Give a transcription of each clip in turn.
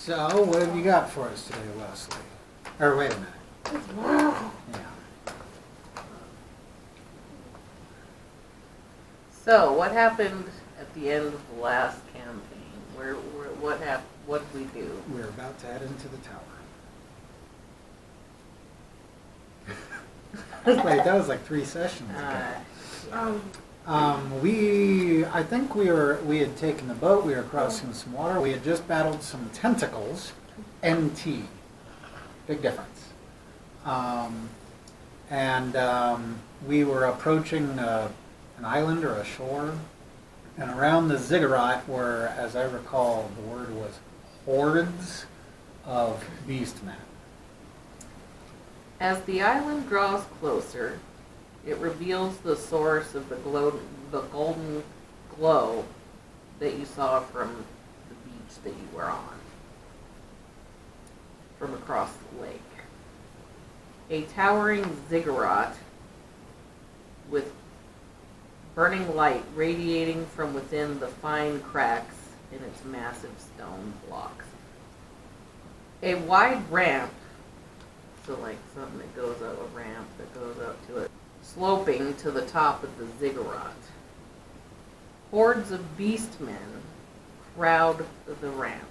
So, what have you got for us today, Leslie? Or wait a minute. Yeah. So, what happened at the end of the last campaign? What did we do? We're about to head into the tower. Wait, that was like 3 sessions ago. I think we had taken the boat, we were crossing some water, we had just battled some tentacles, NT, big difference. We were approaching an island or a shore, and around the ziggurat were, as I recall, the word was hordes of beastmen. As the island draws closer, it reveals the source of the golden glow that you saw from the beach that you were on, from across the lake. A towering ziggurat with burning light radiating from within the fine cracks in its massive stone blocks. A wide ramp, so like something that goes up, a ramp that goes up to it, sloping to the top of the ziggurat. Hordes of beastmen crowd the ramp.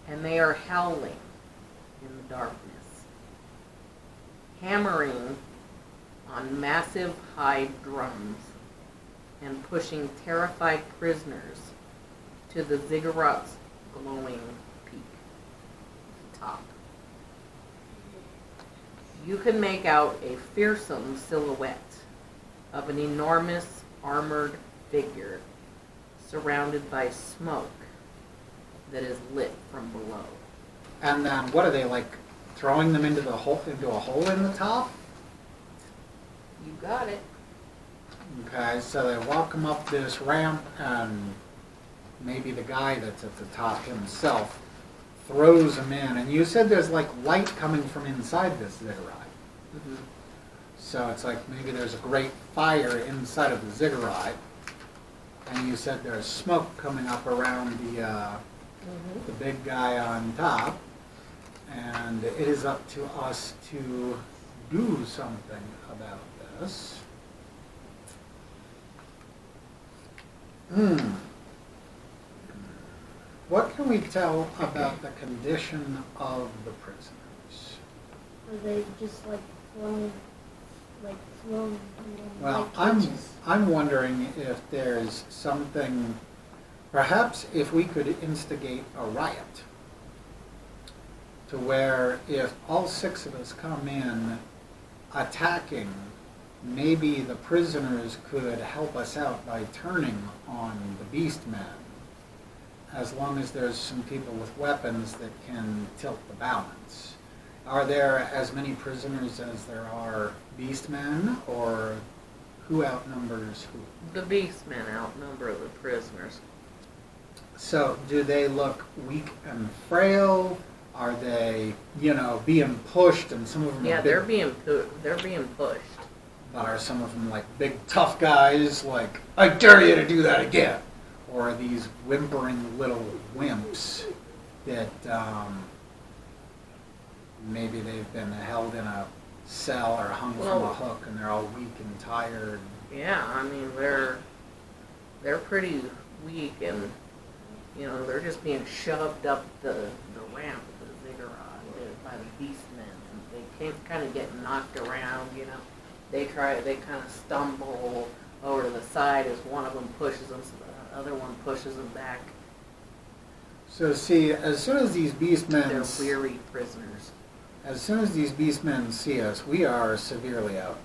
And they are howling in the darkness, hammering on massive hide drums and pushing terrified prisoners to the ziggurat's glowing peak, the top. You can make out a fearsome silhouette of an enormous armored figure surrounded by smoke that is lit from below. And then what are they, like throwing them into a hole in the top? You got it. Okay, so they walk them up this ramp, and maybe the guy that's at the top himself throws them in. And you said there's like light coming from inside this ziggurat. Mm-hmm. So it's like maybe there's a great fire inside of the ziggurat, and you said there's smoke coming up around the big guy on top, and it is up to us to do something about this. What can we tell about the condition of the prisoners? Are they just like thrown? Well, like I'm wondering if there's something, perhaps if we could instigate a riot, to where if all 6 of us come in attacking, maybe the prisoners could help us out by turning on the beastmen, as long as there's some people with weapons that can tilt the balance. Are there as many prisoners as there are beastmen, or who outnumbers who? The beastmen outnumber the prisoners. So, do they look weak and frail? Are they, being pushed, and some of them Yeah, are big, they're being pushed. but are some of them like big tough guys, like, I dare you to do that again? Or are these whimpering little wimps that maybe they've been held in a cell or hung from a hook, and they're all weak and tired? Yeah, I mean, they're pretty weak, and they're just being shoved up the ramp of the ziggurat by the beastmen, and they kind of get knocked around. They kind of stumble over to the side as one of them pushes them, so the other one pushes them back. So see, as soon as these beastmen, They're weary prisoners. as soon as these beastmen see us, we are severely outnumbered.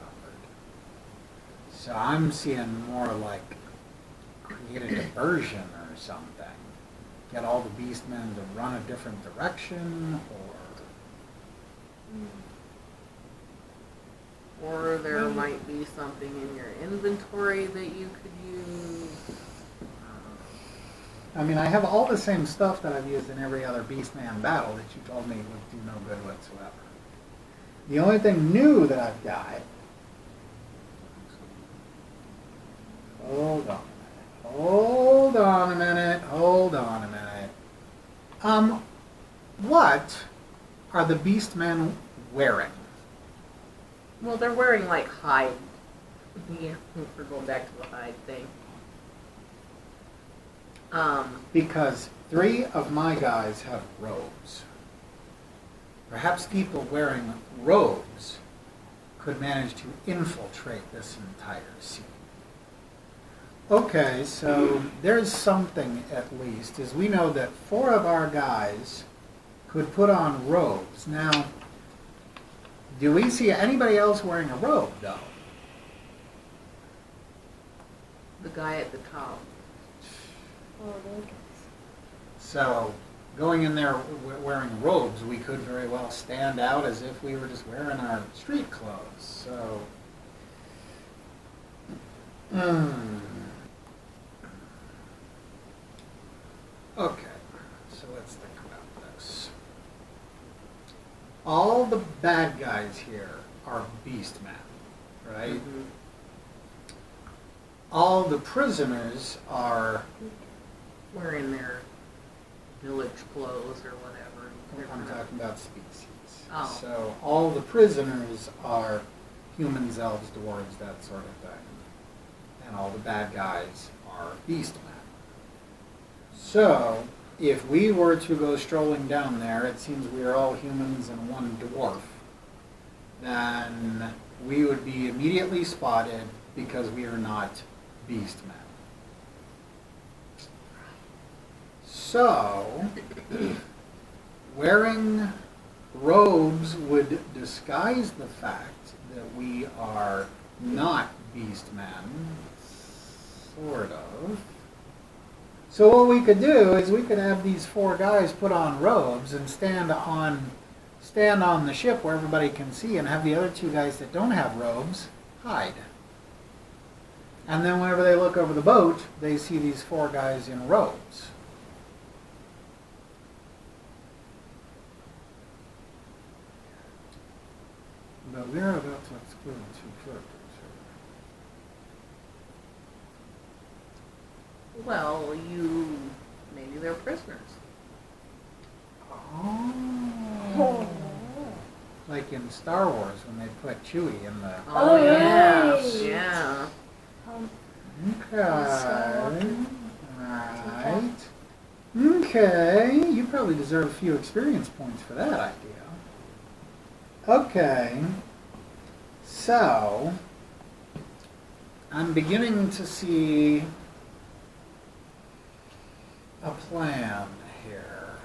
So I'm seeing more like create a diversion or something. Get all the beastmen to run a different direction, Or there might be something in your inventory that you could use. I mean, I have all the same stuff that I've used in every other beastman battle that you told me would do no good whatsoever. The only thing new that I've got, hold on a hold on a minute. What are the beast men wearing? Well, they're wearing like hide. Yeah, we're going back to the hide thing. Because 3 of my guys have robes. Perhaps people wearing robes could manage to infiltrate this entire scene. Okay, so there's something at least, is we know that 4 of our guys could put on robes. Now, do we see anybody else wearing a robe, though? The guy at the top. Oh, okay. So, going in there wearing robes, we could very well stand out as if we were just wearing our street clothes. So, okay, so let's think about this. All the bad guys here are beast men, right? Mhm. All the prisoners are, Wearing their village clothes or whatever. I'm talking about species. Oh. So all the prisoners are humans, elves, dwarves, that sort of thing. And all the bad guys are beast men. So if we were to go strolling down there, it seems we are all humans and 1 dwarf, then we would be immediately spotted because we are not beast men. So, wearing robes would disguise the fact that we are not beast men, sort of. So what we could do is we could have these 4 guys put on robes and stand on the ship where everybody can see, and have the other 2 guys that don't have robes hide. And then whenever they look over the boat, they see these 4 guys in robes. But we are about to exclude 2 characters here. Well, maybe they're prisoners. Oh. Like in Star Wars when they put Chewie in the... Oh, yeah, right. yeah. Okay. Right. Okay. You probably deserve a few experience points for that idea. Okay. So, I'm beginning to see a plan here.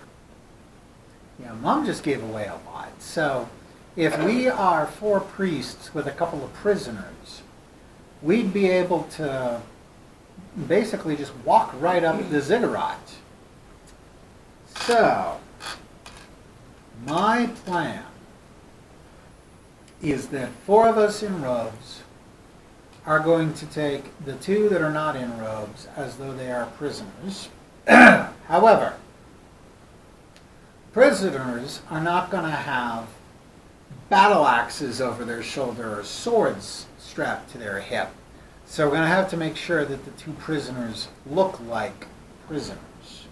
Yeah, Mom just gave away a lot. So, if we are 4 priests with a couple of prisoners, we'd be able to basically just walk right up the ziggurat. So, my plan is that 4 of us in robes are going to take the 2 that are not in robes as though they are prisoners. However, prisoners are not going to have battle axes over their shoulder or swords strapped to their hip. So we're going to have to make sure that the 2 prisoners look like prisoners.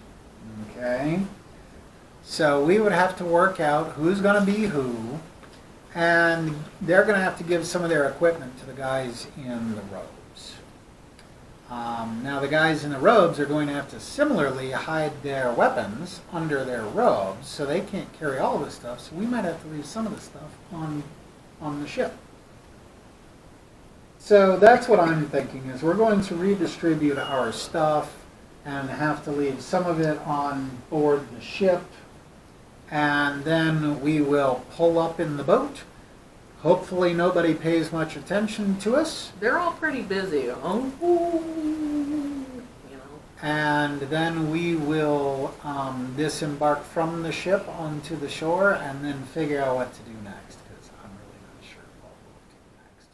Okay? So we would have to work out who's going to be who, and they're going to have to give some of their equipment to the guys in the robes. Now the guys in the robes are going to have to similarly hide their weapons under their robes, so they can't carry all the stuff, so we might have to leave some of the stuff on the ship. So that's what I'm thinking, is we're going to redistribute our stuff and have to leave some of it on board the ship, and then we will pull up in the boat. Hopefully nobody pays much attention to us. They're all pretty busy. Oh, you know. And then we will disembark from the ship onto the shore and then figure out what to do next, because I'm really not sure what we'll do next.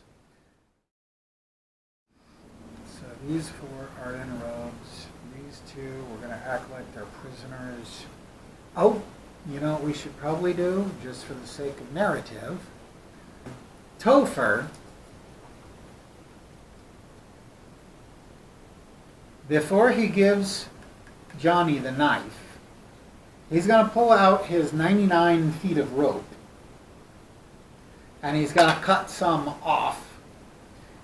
So these 4 are in robes. These 2, we're going to act like they're prisoners. Oh, you know what we should probably do, just for the sake of narrative? Topher before he gives Johnny the knife, he's going to pull out his 99 feet of rope, and he's going to cut some off,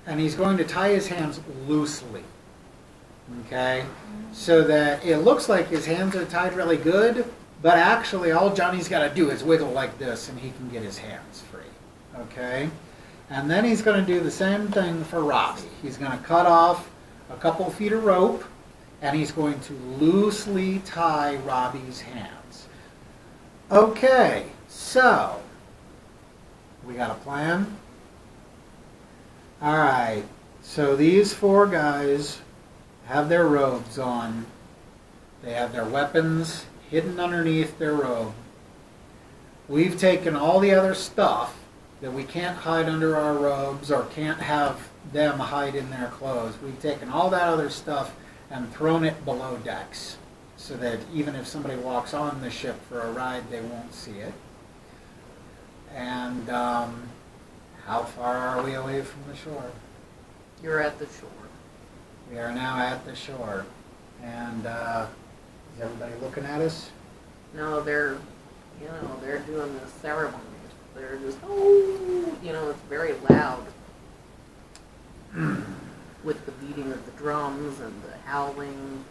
and he's going to tie his hands loosely, okay, so that it looks like his hands are tied really good, but actually all Johnny's got to do is wiggle like this, and he can get his hands free, okay? And then he's going to do the same thing for Robbie. He's going to cut off a couple feet of rope, and he's going to loosely tie Robbie's hands. Okay, so we got a plan? All right, so these four guys have their robes on. They have their weapons hidden underneath their robe. We've taken all the other stuff that we can't hide under our robes or can't have them hide in their clothes. We've taken all that other stuff and thrown it below decks so that even if somebody walks on the ship for a ride, they won't see it. And how far are we away from the shore? You're at the shore. We are now at the shore. And is everybody looking at us? No, they're doing the ceremony. They're just, oh, it's very loud. With the beating of the drums and the howling.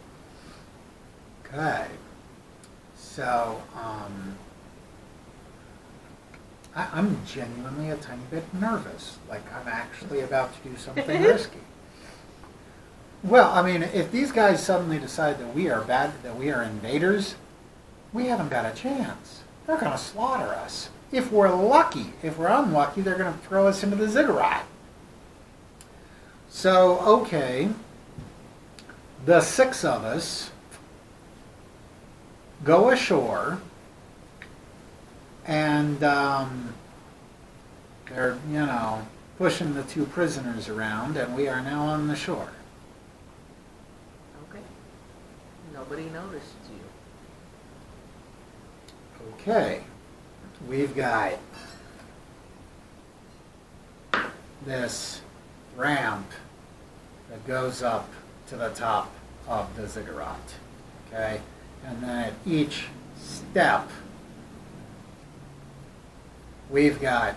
Okay. So, I'm genuinely a tiny bit nervous. Like I'm actually about to do something risky. Well, I mean, if these guys suddenly decide that we are that we are invaders, we haven't got a chance. They're going to slaughter us. If we're lucky. If we're unlucky, they're going to throw us into the ziggurat. So, okay, the six of us go ashore, and they're, pushing the two prisoners around, and we are now on the shore. Okay. Nobody noticed you. Okay, we've got this ramp that goes up to the top of the ziggurat, okay? And then at each step, we've got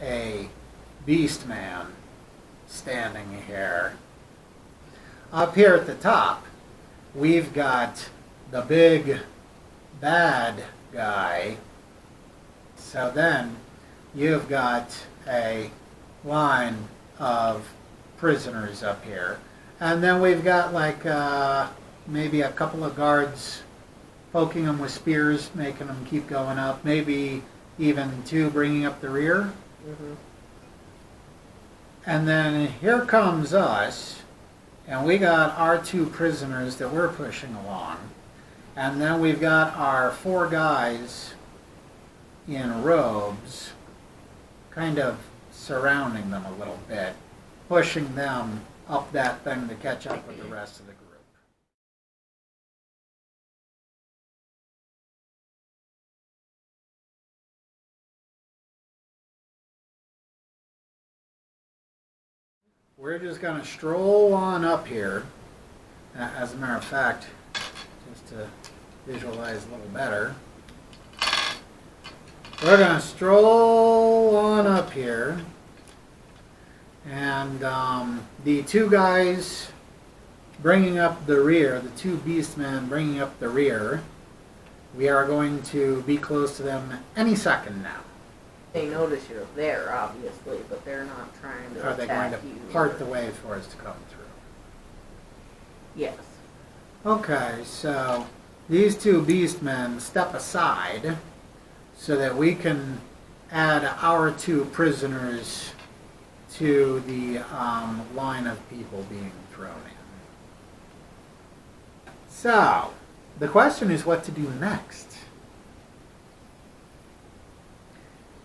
a beast man standing here. Up here at the top, we've got the big bad guy. So then you've got a line of prisoners up here. And then we've got like maybe a couple of guards poking them with spears, making them keep going up. Maybe even two bringing up the rear. Mm-hmm. And then here comes us, and we got our two prisoners that we're pushing along. And then we've got our four guys in robes, kind of surrounding them a little bit, pushing them up that thing to catch up with the rest of the group. We're just going to stroll on up here. As a matter of fact, just to visualize a little better, we're going to stroll on up here, and the two guys bringing up the rear, the two beastmen bringing up the rear, we are going to be close to them any second now. They notice you're there, obviously, but they're not trying to Are they going attack to you. part the way for us to come through? Yes. Okay, so these two beastmen step aside so that we can add our two prisoners to the line of people being thrown in. So, the question is what to do next.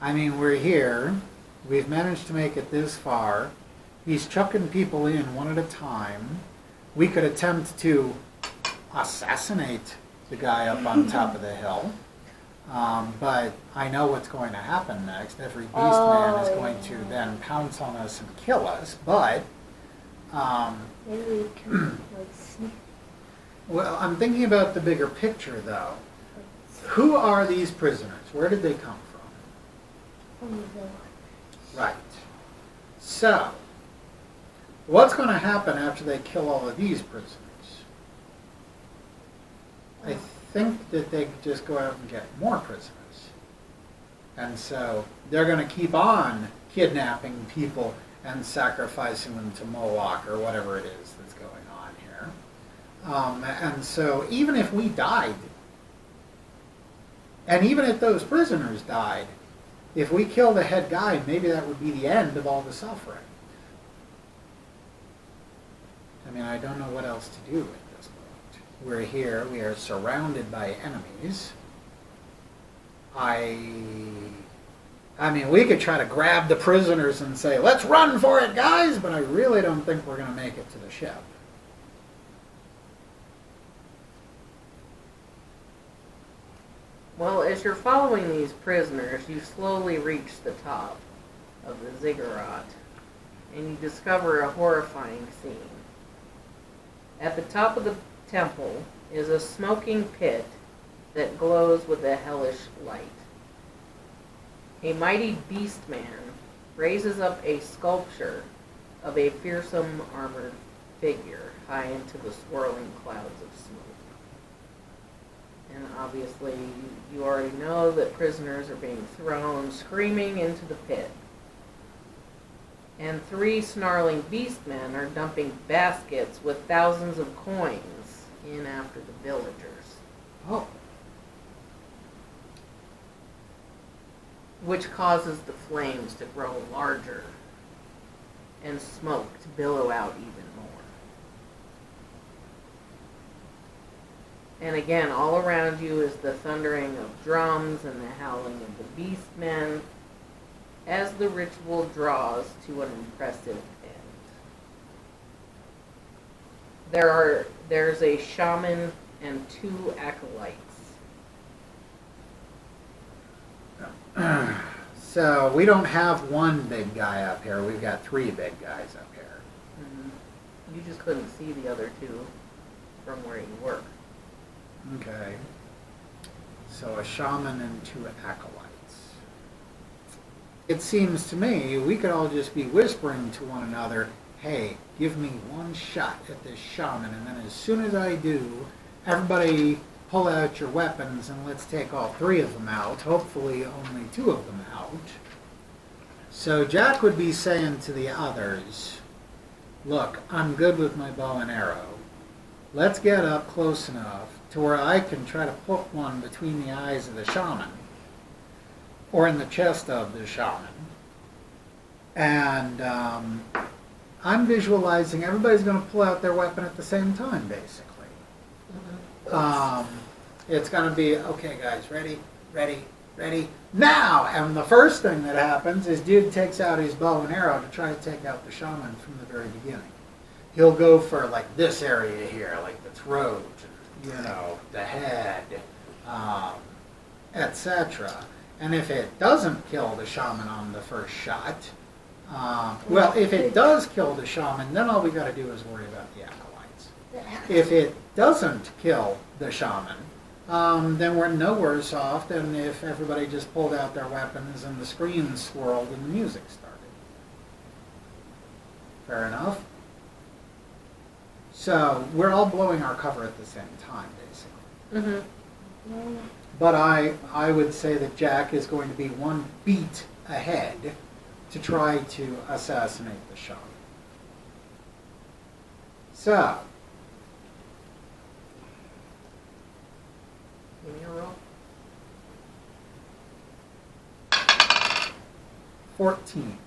I mean, we're here. We've managed to make it this far. He's chucking people in one at a time. We could attempt to assassinate the guy up on top of the hill. But I know what's going to happen next. Every beast man is going to then pounce on us and kill us. But Maybe we can like sneak. Well, I'm thinking about the bigger picture, though. Like, Who are these prisoners? Where did they come from? from the village. Right. So, what's going to happen after they kill all of these prisoners? I think that they could just go out and get more prisoners. And so, they're going to keep on kidnapping people and sacrificing them to Moloch or whatever it is that's going on here. And so, even if we died, and even if those prisoners died, if we kill the head guy, maybe that would be the end of all the suffering. I mean, I don't know what else to do at this point. We're here, we are surrounded by enemies. I mean, we could try to grab the prisoners and say, let's run for it, guys, but I really don't think we're going to make it to the ship. Well, as you're following these prisoners, you slowly reach the top of the ziggurat, and you discover a horrifying scene. At the top of the temple is a smoking pit that glows with a hellish light. A mighty beast man raises up a sculpture of a fearsome armored figure high into the swirling clouds of smoke. And obviously, you already know that prisoners are being thrown screaming into the pit. And 3 snarling beast men are dumping baskets with thousands of coins in after the villagers, Oh, which causes the flames to grow larger and smoke to billow out even more. And again, all around you is the thundering of drums and the howling of the beast men as the ritual draws to an impressive end. There's a shaman and 2 acolytes. so we don't have one big guy up here. We've got 3 big guys up here. You just couldn't see the other 2 from where you were. Okay. So a shaman and 2 acolytes. It seems to me we could all just be whispering to one another, hey, give me one shot at this shaman, and then as soon as I do, everybody pull out your weapons and let's take all 3 of them out, hopefully only 2 of them out. So Jack would be saying to the others, look, I'm good with my bow and arrow. Let's get up close enough to where I can try to put one between the eyes of the shaman, or in the chest of the shaman. And I'm visualizing everybody's going to pull out their weapon at the same time, basically. It's going to be, okay guys, ready, now! And the first thing that happens is dude takes out his bow and arrow to try to take out the shaman from the very beginning. He'll go for like this area here, like the throat, the head, etc. And if it doesn't kill the shaman on the first shot, well, if it does kill the shaman, then all we got to do is worry about the acolytes. If it doesn't kill the shaman, then we're no worse off than if everybody just pulled out their weapons and the screen swirled and the music started. Fair enough? So we're all blowing our cover at the same time, basically. Mm-hmm. But I would say that Jack is going to be 1 beat ahead to try to assassinate the shaman. So, Give me a roll. 14.